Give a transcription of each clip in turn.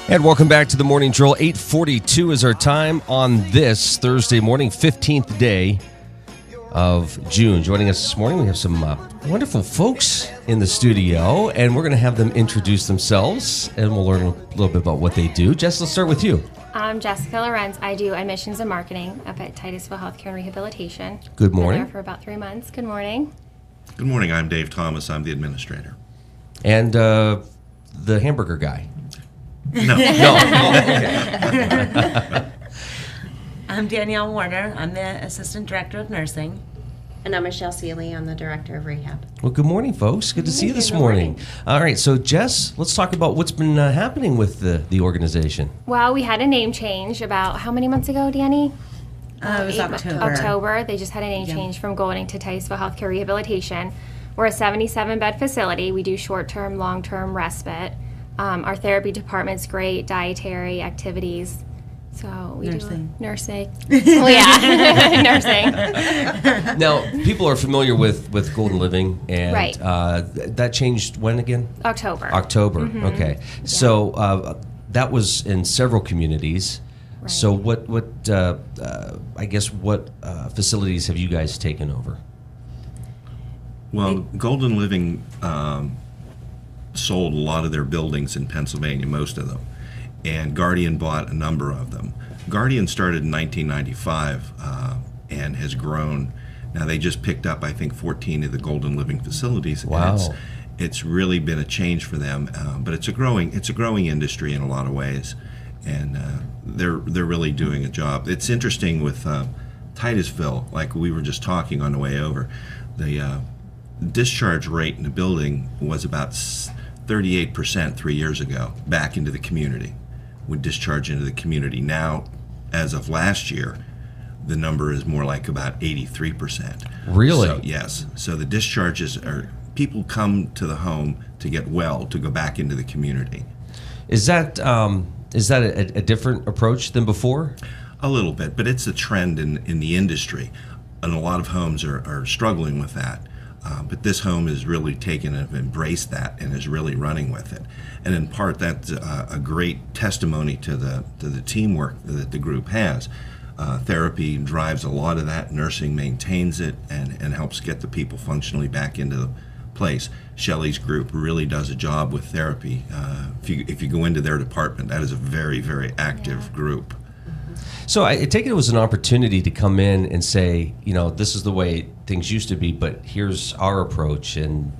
And welcome back to the Morning Drill. 8:42 is our time on this Thursday morning, 15th day of June. Joining us this morning, we have some wonderful folks in the studio, and we're going to have them introduce themselves, and we'll learn a little bit about what they do. Jess, let's start with you. I'm Jessica Lorenz. I do admissions and marketing up at Titusville Healthcare and Rehabilitation. Good morning. Been there for about 3 months. Good morning. Good morning. I'm Dave Thomas. I'm the administrator. And the hamburger guy. No. I'm Danielle Warner. I'm the Assistant Director of Nursing. And I'm Michelle Seeley. I'm the Director of Rehab. Well, good morning, folks. Good to see you this morning. All right, so Jess, let's talk about what's been happening with the organization. Well, we had a name change about how many months ago, Danny? It was October. October. They just had a name change from Golding to Titusville Healthcare Rehabilitation. We're a 77-bed facility. We do short-term, long-term respite. Our therapy department's great, dietary activities. So we do nursing. Well, yeah, nursing. Now, people are familiar with Golden Living, and Right. That changed when again? October. October. Okay. So that was in several communities. Right. So what facilities have you guys taken over? Well, Golden Living sold a lot of their buildings in Pennsylvania, most of them, and Guardian bought a number of them. Guardian started in 1995 and has grown. Now they just picked up, I think, 14 of the Golden Living facilities. Wow. And it's really been a change for them, but it's a growing industry in a lot of ways, and they're really doing a job. It's interesting with Titusville, like we were just talking on the way over, the discharge rate in the building was about 38% 3 years ago, back into the community, would discharge into the community. Now, as of last year, the number is more like about 83%. Really? So, yes. So the discharges are, people come to the home to get well, to go back into the community. Is that a different approach than before? A little bit, but it's a trend in the industry, and a lot of homes are struggling with that. But this home has really taken and embraced that and is really running with it. And in part, that's a great testimony to the teamwork that the group has. Therapy drives a lot of that. Nursing maintains it and helps get the people functionally back into the place. Shelley's group really does a job with therapy. If you go into their department, that is a very, very active group. So I take it was an opportunity to come in and say, this is the way things used to be, but here's our approach, and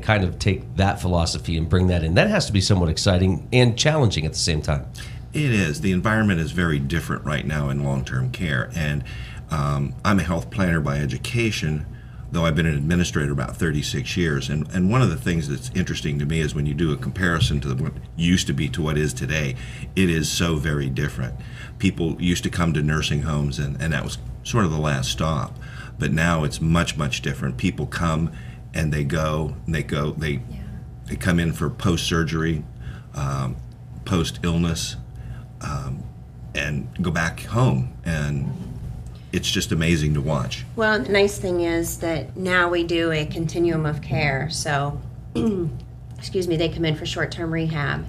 kind of take that philosophy and bring that in. That has to be somewhat exciting and challenging at the same time. It is. The environment is very different right now in long-term care, and I'm a health planner by education, though I've been an administrator about 36 years. And one of the things that's interesting to me is when you do a comparison to what used to be to what is today, it is so very different. People used to come to nursing homes, and that was sort of the last stop. But now it's much, much different. People come and they go, they come in for post-surgery, post-illness, and go back home. And it's just amazing to watch. Well, the nice thing is that now we do a continuum of care. So, they come in for short-term rehab.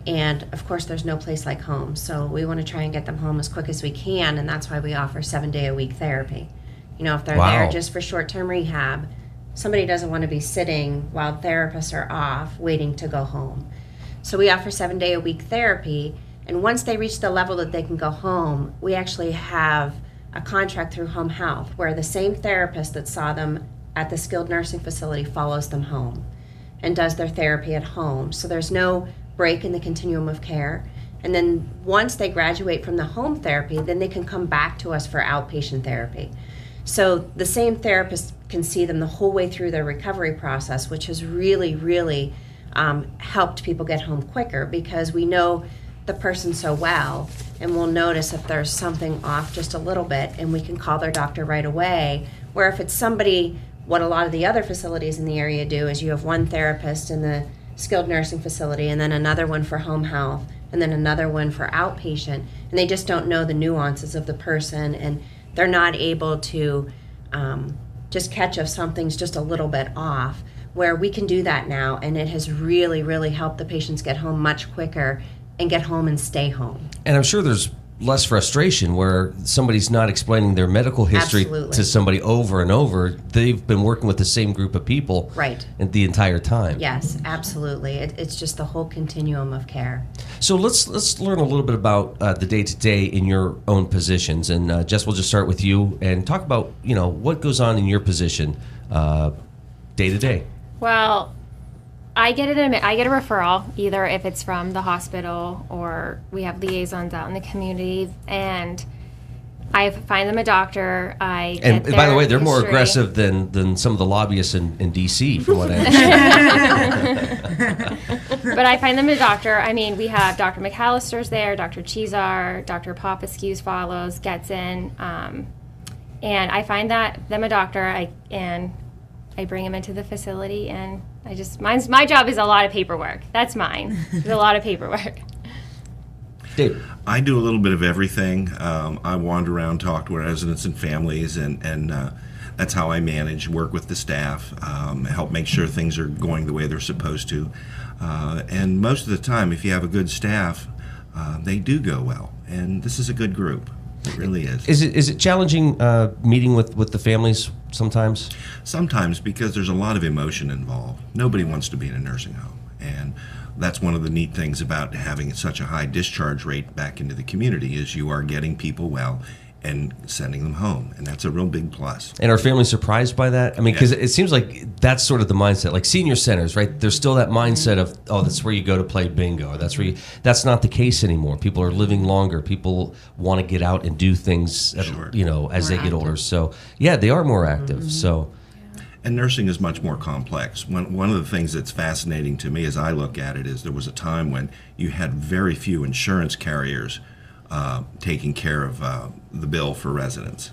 And, of course, there's no place like home. So we want to try and get them home as quick as we can, and that's why we offer 7-day-a-week therapy. If they're there just for short-term rehab, somebody doesn't want to be sitting while therapists are off waiting to go home. So we offer 7-day-a-week therapy, and once they reach the level that they can go home, we actually have a contract through home health where the same therapist that saw them at the skilled nursing facility follows them home and does their therapy at home. So there's no break in the continuum of care. And then once they graduate from the home therapy, then they can come back to us for outpatient therapy. So the same therapist can see them the whole way through their recovery process, which has really, really helped people get home quicker, because we know the person so well, and we'll notice if there's something off just a little bit, and we can call their doctor right away. Where if it's somebody, what a lot of the other facilities in the area do is you have one therapist in the skilled nursing facility, and then another one for home health, and then another one for outpatient, and they just don't know the nuances of the person, and they're not able to just catch if something's just a little bit off, where we can do that now, and it has really, really helped the patients get home much quicker and get home and stay home. And I'm sure there's less frustration where somebody's not explaining their medical history Absolutely. to somebody over and over. They've been working with the same group of people Right. the entire time. Yes, absolutely. It's just the whole continuum of care. So let's learn a little bit about the day-to-day in your own positions. And Jess, we'll just start with you and talk about, what goes on in your position day-to-day. Well, I get a referral, either if it's from the hospital or we have liaisons out in the community, and I find them a doctor. And by the way, they're more aggressive than some of the lobbyists in D.C., from what I understand. But I find them a doctor. I mean, we have Dr. McAllister's there, Dr. Chizar, Dr. Popescu's follows, gets in, and I find them a doctor. I bring them into the facility, and my job is a lot of paperwork. That's mine. It's a lot of paperwork. Dave. I do a little bit of everything. I wander around, talk to residents and families, and that's how I work with the staff, help make sure things are going the way they're supposed to. And most of the time, if you have a good staff, they do go well. And this is a good group. It really is. Is it challenging meeting with the families sometimes? Sometimes, because there's a lot of emotion involved. Nobody wants to be in a nursing home. And that's one of the neat things about having such a high discharge rate back into the community is you are getting people well and sending them home. And that's a real big plus. And are families surprised by that? I mean, because it seems like that's sort of the mindset. Like senior centers, right? There's still that mindset of, that's where you go to play bingo. Or that's not the case anymore. People are living longer. People want to get out and do things, Sure. as they get older. So, yeah, they are more active. Mm-hmm. So, And nursing is much more complex. One of the things that's fascinating to me as I look at it is there was a time when you had very few insurance carriers taking care of the bill for residents.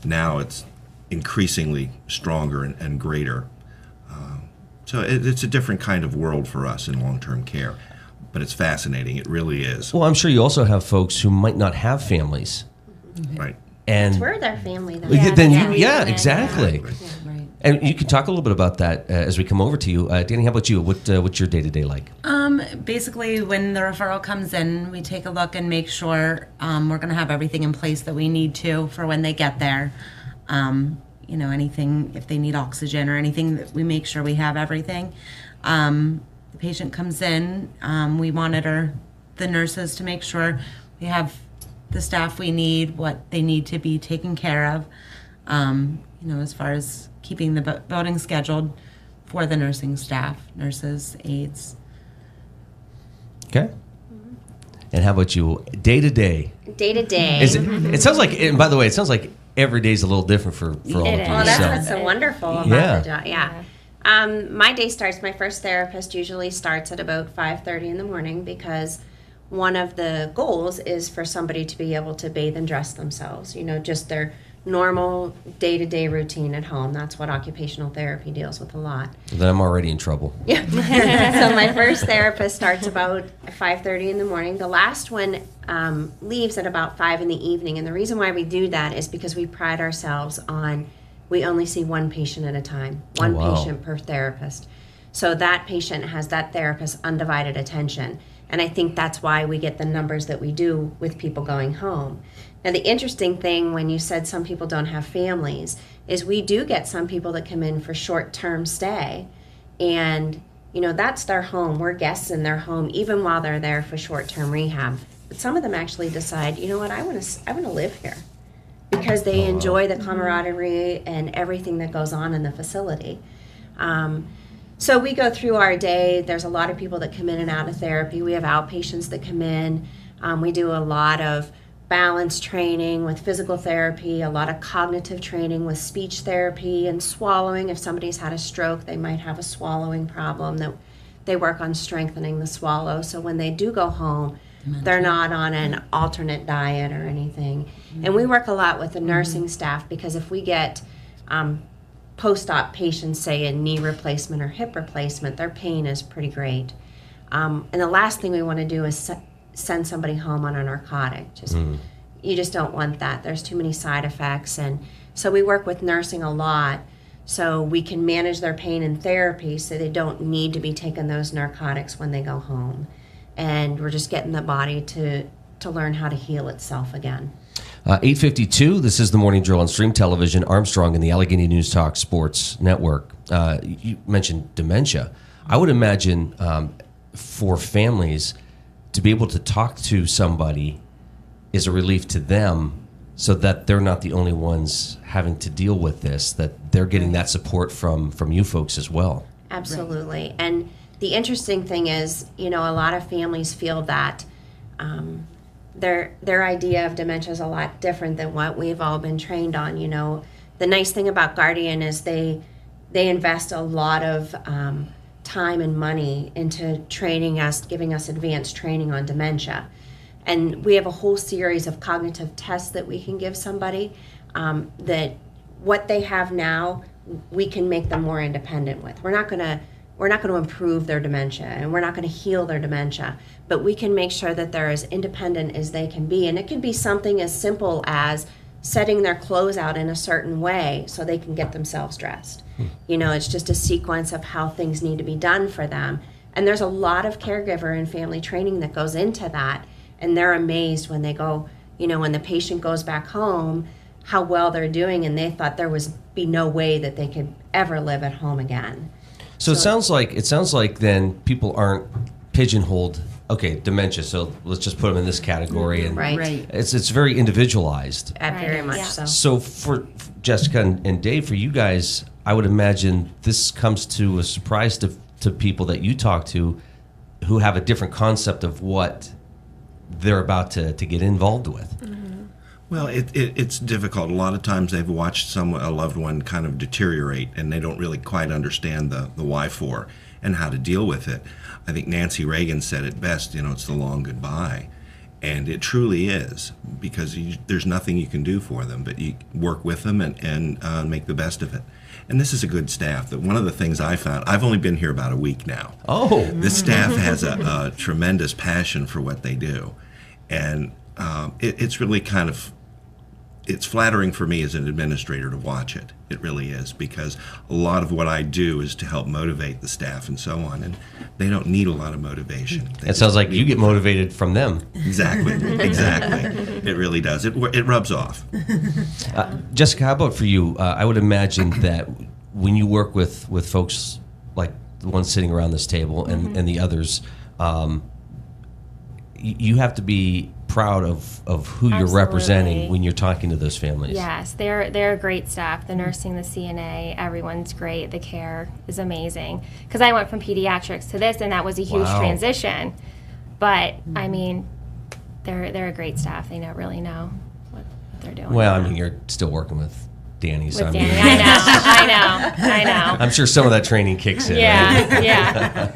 Now it's increasingly stronger and greater. So it's a different kind of world for us in long-term care. But it's fascinating. It really is. well, I'm sure you also have folks who might not have families. Right. And We're their family then. exactly. Right. Right. And you can talk a little bit about that as we come over to you. Danny, how about you? What's your day-to-day like? Basically, when the referral comes in, we take a look and make sure we're going to have everything in place that we need to for when they get there. Anything, if they need oxygen or anything, that we make sure we have everything. The patient comes in, we monitor the nurses to make sure we have the staff we need, what they need to be taken care of, as far as keeping the voting scheduled for the nursing staff, nurses, aides. Okay. And how about you? Day-to-day. Day-to-day. It sounds like, and by the way, it sounds like every day's a little different for all of you. Well, that's so. what's so wonderful about the job. Yeah. My day starts, my first therapist usually starts at about 5:30 in the morning because one of the goals is for somebody to be able to bathe and dress themselves, just their normal day-to-day routine at home. That's what occupational therapy deals with a lot. Then I'm already in trouble. Yeah. So my first therapist starts about 5:30 in the morning. The last one leaves at about 5 in the evening. And the reason why we do that is because we pride ourselves on we only see one patient at a time, one patient per therapist. So that patient has that therapist's undivided attention. And I think that's why we get the numbers that we do with people going home. Now, the interesting thing when you said some people don't have families is we do get some people that come in for short-term stay. And, that's their home. We're guests in their home, even while they're there for short-term rehab. But some of them actually decide, you know what, I want to live here because they enjoy the camaraderie and everything that goes on in the facility. So we go through our day. There's a lot of people that come in and out of therapy. We have outpatients that come in. We do a lot of balance training with physical therapy, a lot of cognitive training with speech therapy and swallowing. If somebody's had a stroke, they might have a swallowing problem. That they work on strengthening the swallow. So when they do go home, they're not on an alternate diet or anything. And we work a lot with the nursing staff because if we get post-op patients, say a knee replacement or hip replacement, their pain is pretty great. And the last thing we want to do is send somebody home on a narcotic. You just don't want that. There's too many side effects. And so we work with nursing a lot so we can manage their pain in therapy so they don't need to be taking those narcotics when they go home. and we're just getting the body to learn how to heal itself again. 8:52, this is the Morning Drill on Stream Television, Armstrong and the Allegheny News Talk Sports Network. You mentioned dementia. I would imagine for families to be able to talk to somebody is a relief to them, so that they're not the only ones having to deal with this, that they're getting that support from you folks as well. Absolutely. Right. And the interesting thing is, a lot of families feel that their idea of dementia is a lot different than what we've all been trained on. The nice thing about Guardian is they invest a lot of time and money into training us, giving us advanced training on dementia. And we have a whole series of cognitive tests that we can give somebody that what they have now, we can make them more independent with. We're not going to improve their dementia, and we're not going to heal their dementia, but we can make sure that they're as independent as they can be. And it can be something as simple as setting their clothes out in a certain way so they can get themselves dressed. It's just a sequence of how things need to be done for them. And there's a lot of caregiver and family training that goes into that. And they're amazed when they go, when the patient goes back home, how well they're doing, and they thought there was be no way that they could ever live at home again. So it sounds like then people aren't pigeonholed. Okay, dementia. So let's just put them in this category, and right. It's very individualized. Very much so. So for Jessica and Dave, for you guys, I would imagine this comes to a surprise to people that you talk to, who have a different concept of what they're about to get involved with. Mm-hmm. Well, it's difficult. A lot of times they've watched a loved one kind of deteriorate, and they don't really quite understand the why for and how to deal with it. I think Nancy Reagan said it best, it's the long goodbye. And it truly is, because there's nothing you can do for them, but you work with them and make the best of it. And this is a good staff. That one of the things I found, I've only been here about a week now. Oh. This staff has a tremendous passion for what they do. And it's really it's flattering for me as an administrator to watch it. It really is, because a lot of what I do is to help motivate the staff and so on, and they don't need a lot of motivation. It sounds like you get motivated from them. Exactly. It really does. It rubs off. Jessica, how about for you? I would imagine that when you work with folks like the ones sitting around this table and the others, you have to be proud of who you're representing when you're talking to those families. Yes, they're a great staff. The nursing, the CNA, everyone's great. The care is amazing. Because I went from pediatrics to this, and that was a huge transition. But I mean, they're a great staff. They really know what they're doing. Well, I mean, you're still working with Danny. So Danny, I know. I'm sure some of that training kicks in. Yeah.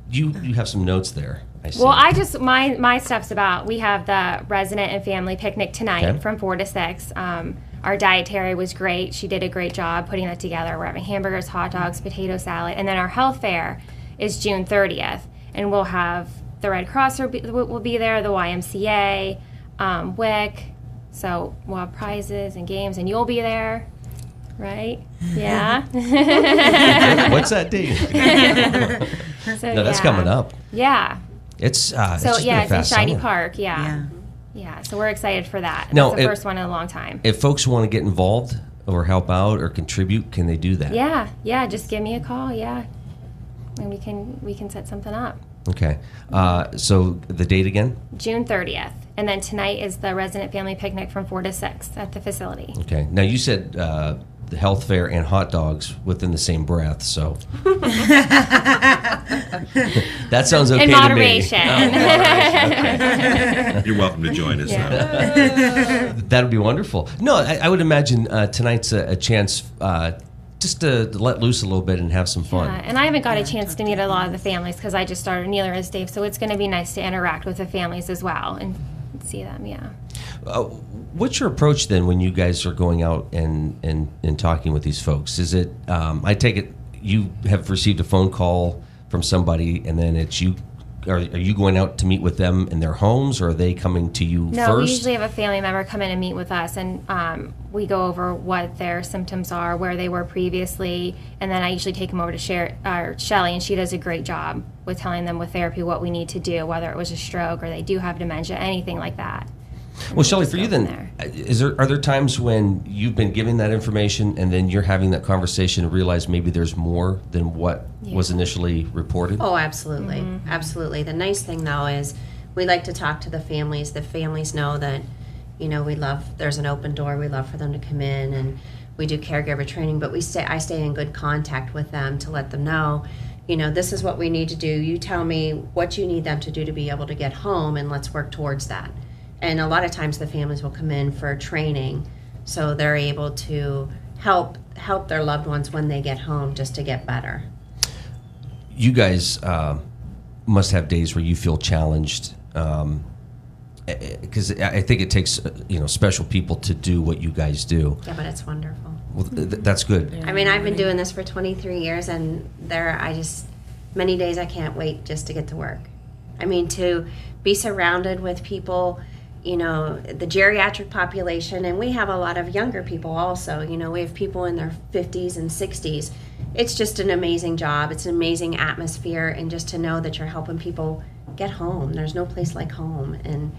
You have some notes there. I see. Well, my stuff's about, we have the resident and family picnic tonight from 4 to 6. Our dietary was great. She did a great job putting that together. We're having hamburgers, hot dogs, potato salad. And then our health fair is June 30th. And we'll have the Red Cross will be there, the YMCA, WIC. So we'll have prizes and games, and you'll be there. Right? Yeah. What's that date? So, no, that's coming up. Yeah. It's it's in Shiny summer. Park. Yeah. So we're excited for that. No, that's the first one in a long time. If folks want to get involved or help out or contribute, can they do that? Yeah. Just give me a call. Yeah, and we can set something up. Okay. So the date again? June 30th, and then tonight is the resident family picnic from 4 to 6 at the facility. Okay. Now you said the health fair and hot dogs within the same breath, so that sounds okay in moderation. To me. Okay. You're welcome to join us. That would be wonderful. No, I would imagine tonight's a chance just to let loose a little bit and have some fun. Yeah, and I haven't got a chance to meet a lot of the families because I just started, neither has Dave, so it's going to be nice to interact with the families as well and see them. What's your approach then when you guys are going out and talking with these folks? Is it, I take it you have received a phone call from somebody and then it's you are you going out to meet with them in their homes, or are they coming to you No, first? we usually have a family member come in and meet with us, and we go over what their symptoms are, where they were previously, and then I usually take them over to Shelly, and she does a great job with telling them with therapy what we need to do, whether it was a stroke or they do have dementia, anything like that. Well, Shelley, for go you from then, are there times when you've been giving that information and then you're having that conversation and realize maybe there's more than what was initially reported? Oh, absolutely. Absolutely. The nice thing, though, is we like to talk to the families. The families know that, there's an open door. We love for them to come in, and we do caregiver training, but I stay in good contact with them to let them know, this is what we need to do. You tell me what you need them to do to be able to get home, and let's work towards that. And a lot of times the families will come in for training, so they're able to help their loved ones when they get home just to get better. You guys must have days where you feel challenged, because I think it takes special people to do what you guys do. Yeah, but it's wonderful. Well, that's good. I mean, I've been doing this for 23 years, and many days I can't wait just to get to work. I mean, to be surrounded with people, the geriatric population, and we have a lot of younger people also. We have people in their 50s and 60s. It's just an amazing job. It's an amazing atmosphere, and just to know that you're helping people get home. There's no place like home, and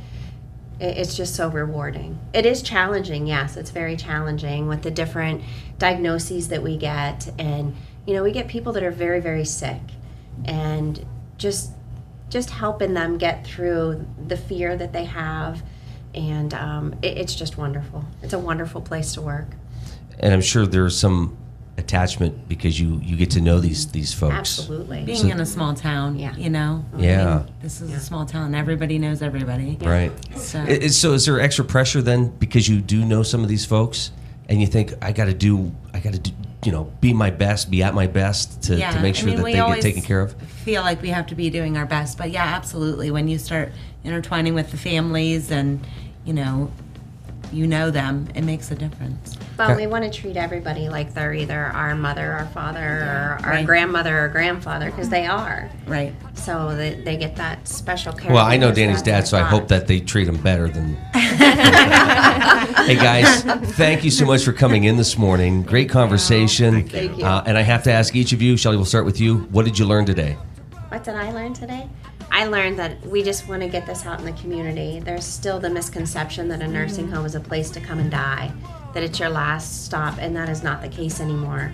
it's just so rewarding. It is challenging, yes. It's very challenging with the different diagnoses that we get, and we get people that are very, very sick, and just helping them get through the fear that they have, and it's just wonderful. It's a wonderful place to work. And I'm sure there's some attachment because you get to know these folks. Absolutely. Being in a small town, Yeah. Yeah. this is a small town. Everybody knows everybody. Right. So, So is there extra pressure then because you do know some of these folks and you think I got to do be my best, be at my best to make sure that they get taken care of? Feel like we have to be doing our best, but yeah, absolutely. When you start intertwining with the families and you know them, it makes a difference. Well, we want to treat everybody like they're either our mother, our father, or our Right. grandmother or grandfather, because they are. Right. So they get that special care. Well, I know because Danny's that's dad, so our I hope God. that they treat him better than. Hey guys, thank you so much for coming in this morning. Great conversation. Thank you. And I have to ask each of you, Shelley, we'll start with you. What did you learn today? What did I learn today? I learned that we just want to get this out in the community. There's still the misconception that a nursing home is a place to come and die, that it's your last stop, and that is not the case anymore.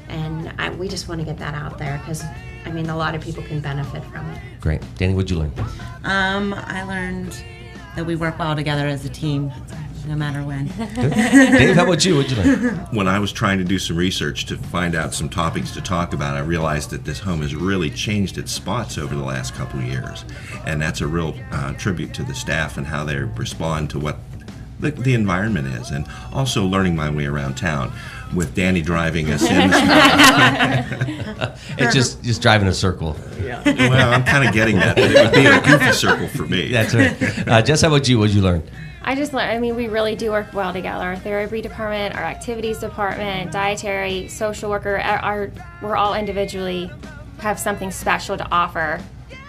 And we just want to get that out there because, a lot of people can benefit from it. Great. Danny, what did you learn? I learned that we work well together as a team, no matter when. Good. Dave, how about you? What did you learn? When I was trying to do some research to find out some topics to talk about, I realized that this home has really changed its spots over the last couple of years. And that's a real tribute to the staff and how they respond to what the environment is. And also learning my way around town with Danny driving us in this morning. It's just driving a circle. Well, I'm kind of getting that, but it would be a goofy circle for me. That's right. Jess, how about you? What did you learn? I just learned, we really do work well together. Our therapy department, our activities department, dietary, social worker, we're all individually have something special to offer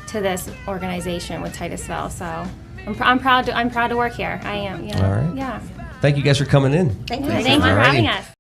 to this organization with Titusville. So I'm proud to work here. I am. All right. Yeah. Thank you guys for coming in. Thank you. Thank you for All righty. having us.